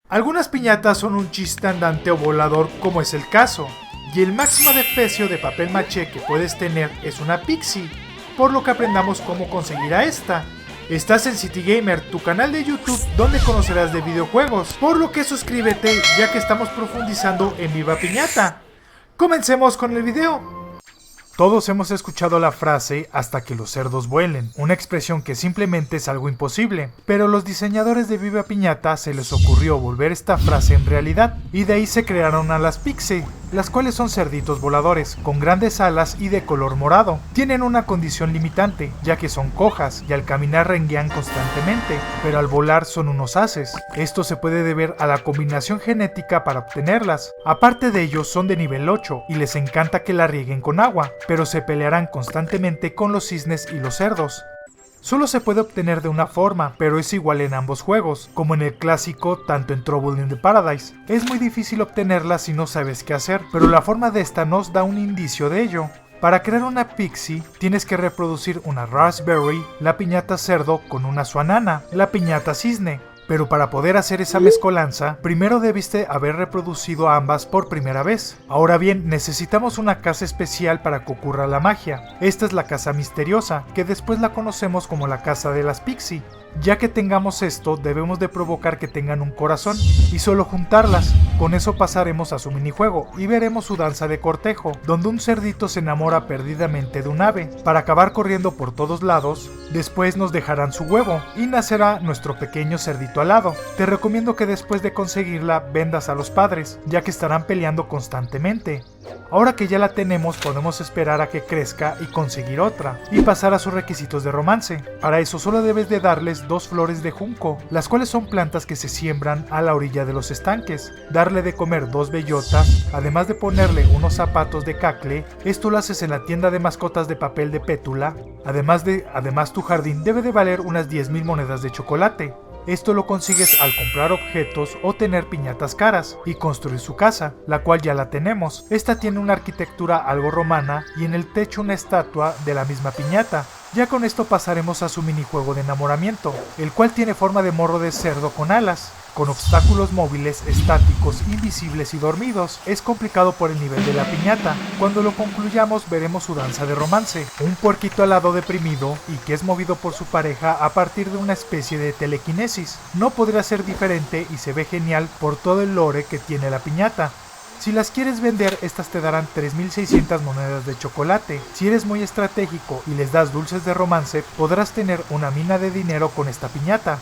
Algunas piñatas son un chiste andante o volador, como es el caso, y el máximo defecio de papel maché que puedes tener es una pixie, por lo que aprendamos cómo conseguir a esta. Estás en City Gamer, tu canal de YouTube donde conocerás de videojuegos, por lo que suscríbete ya que estamos profundizando en Viva Piñata. Comencemos con el video. Todos hemos escuchado la frase hasta que los cerdos vuelen, una expresión que simplemente es algo imposible, pero los diseñadores de Viva Piñata se les ocurrió volver esta frase en realidad, y de ahí se crearon a las Pixie, las cuales son cerditos voladores, con grandes alas y de color morado. Tienen una condición limitante, ya que son cojas y al caminar renguean constantemente, pero al volar son unos ases. Esto se puede deber a la combinación genética para obtenerlas. Aparte de ello, son de nivel 8 y les encanta que la rieguen con agua, pero se pelearán constantemente con los cisnes y los cerdos. Solo se puede obtener de una forma, pero es igual en ambos juegos, como en el clásico, tanto en Trouble in the Paradise. Es muy difícil obtenerla si no sabes qué hacer, pero la forma de esta nos da un indicio de ello. Para crear una pixie, tienes que reproducir una raspberry, la piñata cerdo, con una suanana, la piñata cisne. Pero para poder hacer esa mezcolanza, primero debiste haber reproducido ambas por primera vez. Ahora bien, necesitamos una casa especial para que ocurra la magia. Esta es la casa misteriosa, que después la conocemos como la casa de las Pixie. Ya que tengamos esto, debemos de provocar que tengan un corazón, y solo juntarlas. Con eso pasaremos a su minijuego, y veremos su danza de cortejo, donde un cerdito se enamora perdidamente de un ave, para acabar corriendo por todos lados. Después nos dejarán su huevo, y nacerá nuestro pequeño cerdito alado. Te recomiendo que después de conseguirla, vendas a los padres, ya que estarán peleando constantemente. Ahora que ya la tenemos, podemos esperar a que crezca y conseguir otra, y pasar a sus requisitos de romance. Para eso solo debes de darles 2 flores de junco, las cuales son plantas que se siembran a la orilla de los estanques, darle de comer 2 bellotas, además de ponerle unos zapatos de cacle. Esto lo haces en la tienda de mascotas de papel de Pétula. Además tu jardín debe de valer unas 10,000 monedas de chocolate. Esto lo consigues al comprar objetos o tener piñatas caras y construir su casa, la cual ya la tenemos. Esta tiene una arquitectura algo romana y en el techo una estatua de la misma piñata. Ya con esto pasaremos a su minijuego de enamoramiento, el cual tiene forma de morro de cerdo con alas, con obstáculos móviles, estáticos, invisibles y dormidos. Es complicado por el nivel de la piñata. Cuando lo concluyamos veremos su danza de romance, un puerquito alado deprimido y que es movido por su pareja a partir de una especie de telequinesis. No podría ser diferente y se ve genial por todo el lore que tiene la piñata. Si las quieres vender, estas te darán 3,600 monedas de chocolate. Si eres muy estratégico y les das dulces de romance, podrás tener una mina de dinero con esta piñata.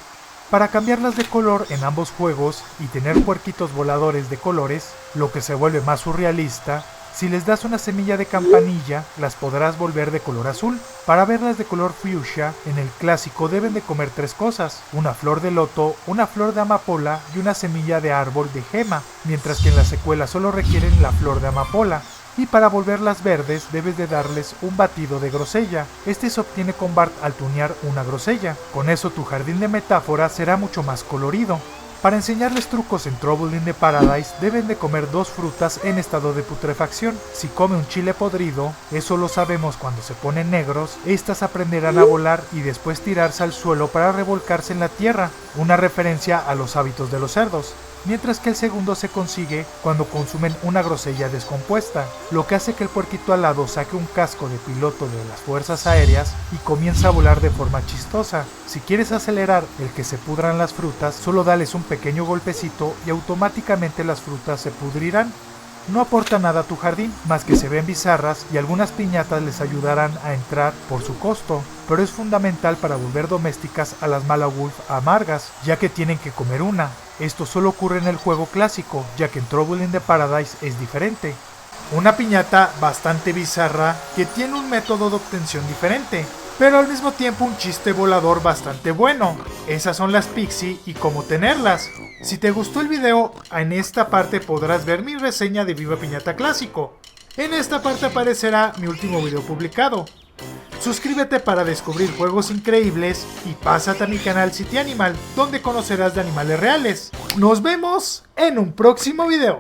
Para cambiarlas de color en ambos juegos y tener puerquitos voladores de colores, lo que se vuelve más surrealista, si les das una semilla de campanilla, las podrás volver de color azul. Para verlas de color fuchsia, en el clásico deben de comer 3 cosas, una flor de loto, una flor de amapola y una semilla de árbol de gema, mientras que en la secuela solo requieren la flor de amapola. Y para volverlas verdes debes de darles un batido de grosella. Este se obtiene con Bart al tunear una grosella. Con eso tu jardín de metáfora será mucho más colorido. Para enseñarles trucos en Trouble in the Paradise deben de comer 2 frutas en estado de putrefacción. Si come un chile podrido, eso lo sabemos cuando se ponen negros, estas aprenderán a volar y después tirarse al suelo para revolcarse en la tierra, una referencia a los hábitos de los cerdos. Mientras que el segundo se consigue cuando consumen una grosella descompuesta, lo que hace que el puerquito alado saque un casco de piloto de las fuerzas aéreas y comienza a volar de forma chistosa. Si quieres acelerar el que se pudran las frutas, solo dales un pequeño golpecito y automáticamente las frutas se pudrirán. No aporta nada a tu jardín, más que se ven bizarras y algunas piñatas les ayudarán a entrar por su costo, pero es fundamental para volver domésticas a las Malawolf amargas, ya que tienen que comer una. Esto solo ocurre en el juego clásico, ya que en Trouble in the Paradise es diferente. Una piñata bastante bizarra que tiene un método de obtención diferente, pero al mismo tiempo un chiste volador bastante bueno. Esas son las Pixie y cómo tenerlas. Si te gustó el video, en esta parte podrás ver mi reseña de Viva Piñata Clásico. En esta parte aparecerá mi último video publicado. Suscríbete para descubrir juegos increíbles y pásate a mi canal City Animal, donde conocerás de animales reales. Nos vemos en un próximo video.